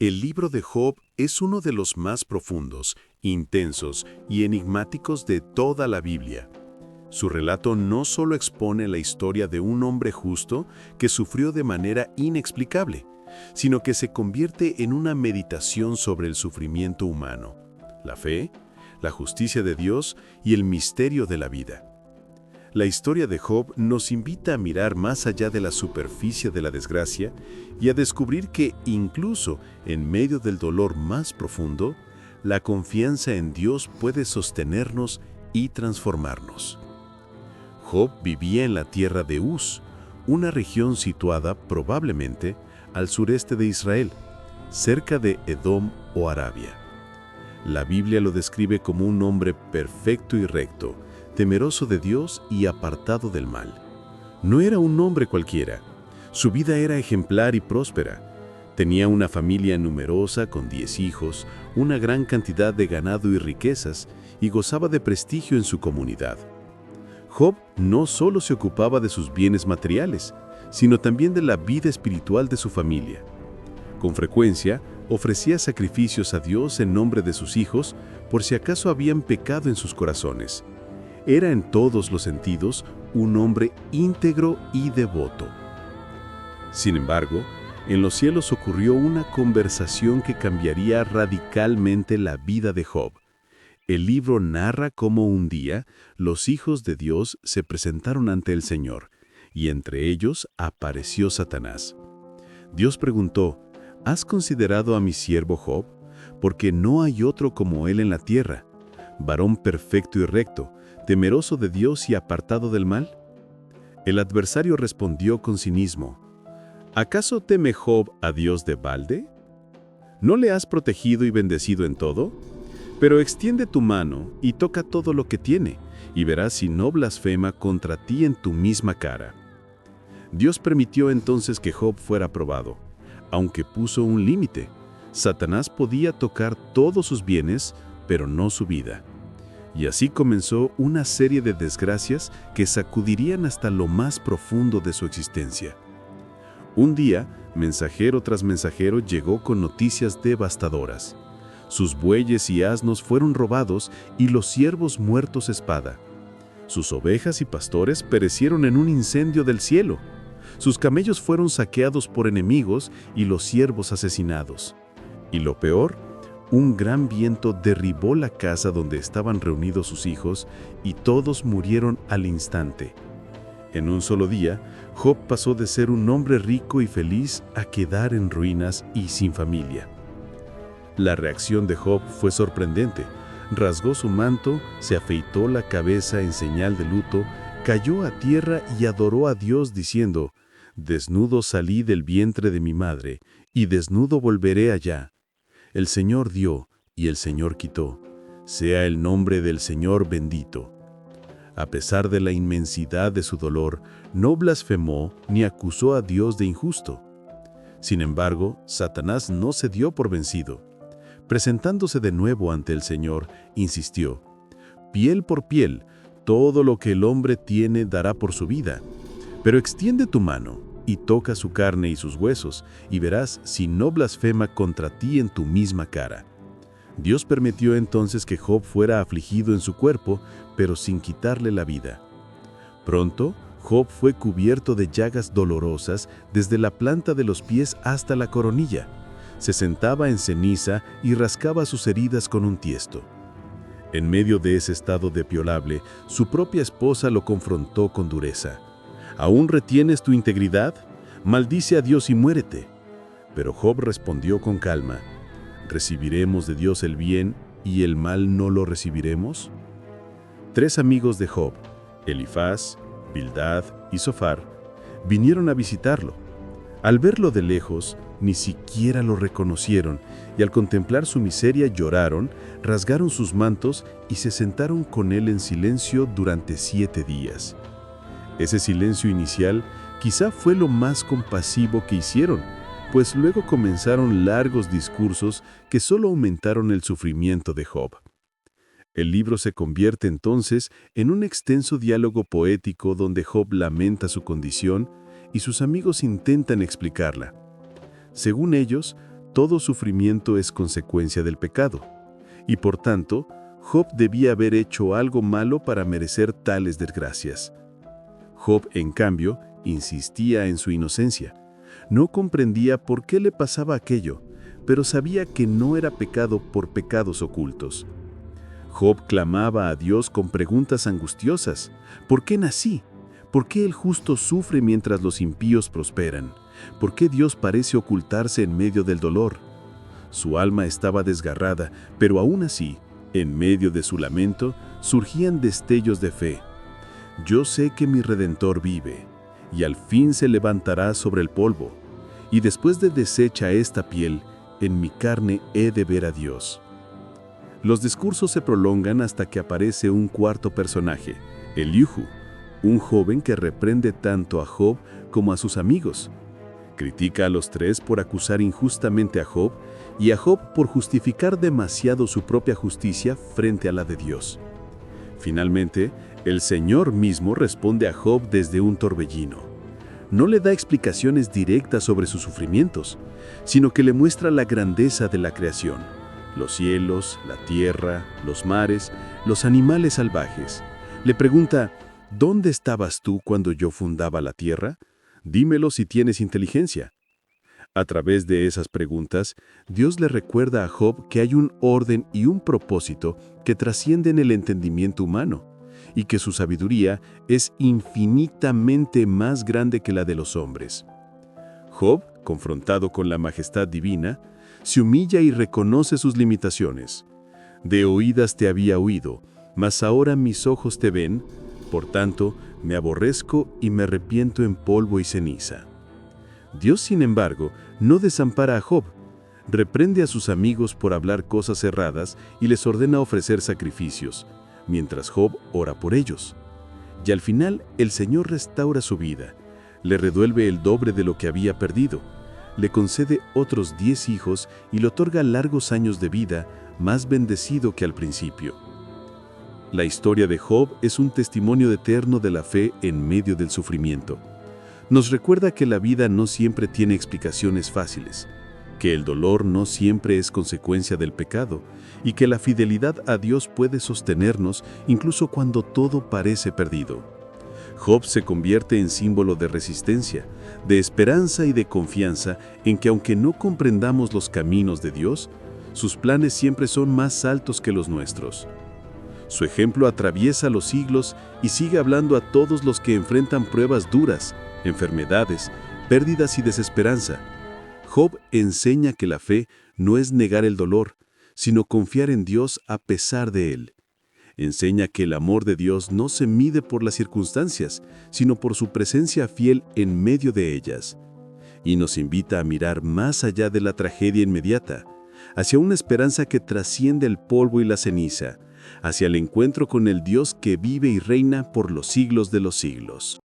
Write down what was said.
El libro de Job es uno de los más profundos, intensos y enigmáticos de toda la Biblia. Su relato no solo expone la historia de un hombre justo que sufrió de manera inexplicable, sino que se convierte en una meditación sobre el sufrimiento humano, la fe, la justicia de Dios y el misterio de la vida. La historia de Job nos invita a mirar más allá de la superficie de la desgracia y a descubrir que, incluso en medio del dolor más profundo, la confianza en Dios puede sostenernos y transformarnos. Job vivía en la tierra de Uz, una región situada probablemente al sureste de Israel, cerca de Edom o Arabia. La Biblia lo describe como un hombre perfecto y recto, temeroso de Dios y apartado del mal. No era un hombre cualquiera. Su vida era ejemplar y próspera. Tenía una familia numerosa con 10 hijos, una gran cantidad de ganado y riquezas, y gozaba de prestigio en su comunidad. Job no solo se ocupaba de sus bienes materiales, sino también de la vida espiritual de su familia. Con frecuencia, ofrecía sacrificios a Dios en nombre de sus hijos por si acaso habían pecado en sus corazones. Era en todos los sentidos un hombre íntegro y devoto. Sin embargo, en los cielos ocurrió una conversación que cambiaría radicalmente la vida de Job. El libro narra cómo un día los hijos de Dios se presentaron ante el Señor, y entre ellos apareció Satanás. Dios preguntó: ¿Has considerado a mi siervo Job? Porque no hay otro como él en la tierra, varón perfecto y recto, temeroso de Dios y apartado del mal. El adversario respondió con cinismo: ¿acaso teme Job a Dios de balde? ¿No le has protegido y bendecido en todo? Pero extiende tu mano y toca todo lo que tiene, y verás si no blasfema contra ti en tu misma cara. Dios permitió entonces que Job fuera probado, aunque puso un límite. Satanás podía tocar todos sus bienes, pero no su vida. Y así comenzó una serie de desgracias que sacudirían hasta lo más profundo de su existencia. Un día, mensajero tras mensajero llegó con noticias devastadoras. Sus bueyes y asnos fueron robados y los siervos muertos a espada. Sus ovejas y pastores perecieron en un incendio del cielo. Sus camellos fueron saqueados por enemigos y los siervos asesinados. Y lo peor, un gran viento derribó la casa donde estaban reunidos sus hijos y todos murieron al instante. En un solo día, Job pasó de ser un hombre rico y feliz a quedar en ruinas y sin familia. La reacción de Job fue sorprendente. Rasgó su manto, se afeitó la cabeza en señal de luto, cayó a tierra y adoró a Dios diciendo: «Desnudo salí del vientre de mi madre, y desnudo volveré allá. El Señor dio, y el Señor quitó. Sea el nombre del Señor bendito». A pesar de la inmensidad de su dolor, no blasfemó ni acusó a Dios de injusto. Sin embargo, Satanás no se dio por vencido. Presentándose de nuevo ante el Señor, insistió: «Piel por piel, todo lo que el hombre tiene dará por su vida. Pero extiende tu mano y toca su carne y sus huesos, y verás si no blasfema contra ti en tu misma cara». Dios permitió entonces que Job fuera afligido en su cuerpo, pero sin quitarle la vida. Pronto, Job fue cubierto de llagas dolorosas desde la planta de los pies hasta la coronilla. Se sentaba en ceniza y rascaba sus heridas con un tiesto. En medio de ese estado deplorable, su propia esposa lo confrontó con dureza. ¿Aún retienes tu integridad? Maldice a Dios y muérete. Pero Job respondió con calma: ¿recibiremos de Dios el bien y el mal no lo recibiremos? 3 amigos de Job, Elifaz, Bildad y Zofar, vinieron a visitarlo. Al verlo de lejos, ni siquiera lo reconocieron, y al contemplar su miseria lloraron, rasgaron sus mantos y se sentaron con él en silencio durante 7 días. Ese silencio inicial quizá fue lo más compasivo que hicieron, pues luego comenzaron largos discursos que solo aumentaron el sufrimiento de Job. El libro se convierte entonces en un extenso diálogo poético donde Job lamenta su condición y sus amigos intentan explicarla. Según ellos, todo sufrimiento es consecuencia del pecado, y por tanto, Job debía haber hecho algo malo para merecer tales desgracias. Job, en cambio, insistía en su inocencia. No comprendía por qué le pasaba aquello, pero sabía que no era pecado por pecados ocultos. Job clamaba a Dios con preguntas angustiosas. ¿Por qué nací? ¿Por qué el justo sufre mientras los impíos prosperan? ¿Por qué Dios parece ocultarse en medio del dolor? Su alma estaba desgarrada, pero aún así, en medio de su lamento, surgían destellos de fe. Yo sé que mi Redentor vive, y al fin se levantará sobre el polvo, y después de deshecha esta piel, en mi carne he de ver a Dios. Los discursos se prolongan hasta que aparece un cuarto personaje, Elihu, un joven que reprende tanto a Job como a sus amigos. Critica a los tres por acusar injustamente a Job y a Job por justificar demasiado su propia justicia frente a la de Dios. Finalmente, el Señor mismo responde a Job desde un torbellino. No le da explicaciones directas sobre sus sufrimientos, sino que le muestra la grandeza de la creación, los cielos, la tierra, los mares, los animales salvajes. Le pregunta, ¿dónde estabas tú cuando yo fundaba la tierra? Dímelo si tienes inteligencia. A través de esas preguntas, Dios le recuerda a Job que hay un orden y un propósito que trascienden el entendimiento humano, y que su sabiduría es infinitamente más grande que la de los hombres. Job, confrontado con la majestad divina, se humilla y reconoce sus limitaciones. De oídas te había oído, mas ahora mis ojos te ven, por tanto, me aborrezco y me arrepiento en polvo y ceniza. Dios, sin embargo, no desampara a Job. Reprende a sus amigos por hablar cosas erradas y les ordena ofrecer sacrificios, mientras Job ora por ellos. Y al final, el Señor restaura su vida, le reduelve el doble de lo que había perdido, le concede otros 10 hijos y le otorga largos años de vida, más bendecido que al principio. La historia de Job es un testimonio eterno de la fe en medio del sufrimiento. Nos recuerda que la vida no siempre tiene explicaciones fáciles, que el dolor no siempre es consecuencia del pecado y que la fidelidad a Dios puede sostenernos incluso cuando todo parece perdido. Job se convierte en símbolo de resistencia, de esperanza y de confianza en que aunque no comprendamos los caminos de Dios, sus planes siempre son más altos que los nuestros. Su ejemplo atraviesa los siglos y sigue hablando a todos los que enfrentan pruebas duras, enfermedades, pérdidas y desesperanza. Job enseña que la fe no es negar el dolor, sino confiar en Dios a pesar de él. Enseña que el amor de Dios no se mide por las circunstancias, sino por su presencia fiel en medio de ellas. Y nos invita a mirar más allá de la tragedia inmediata, hacia una esperanza que trasciende el polvo y la ceniza, hacia el encuentro con el Dios que vive y reina por los siglos de los siglos.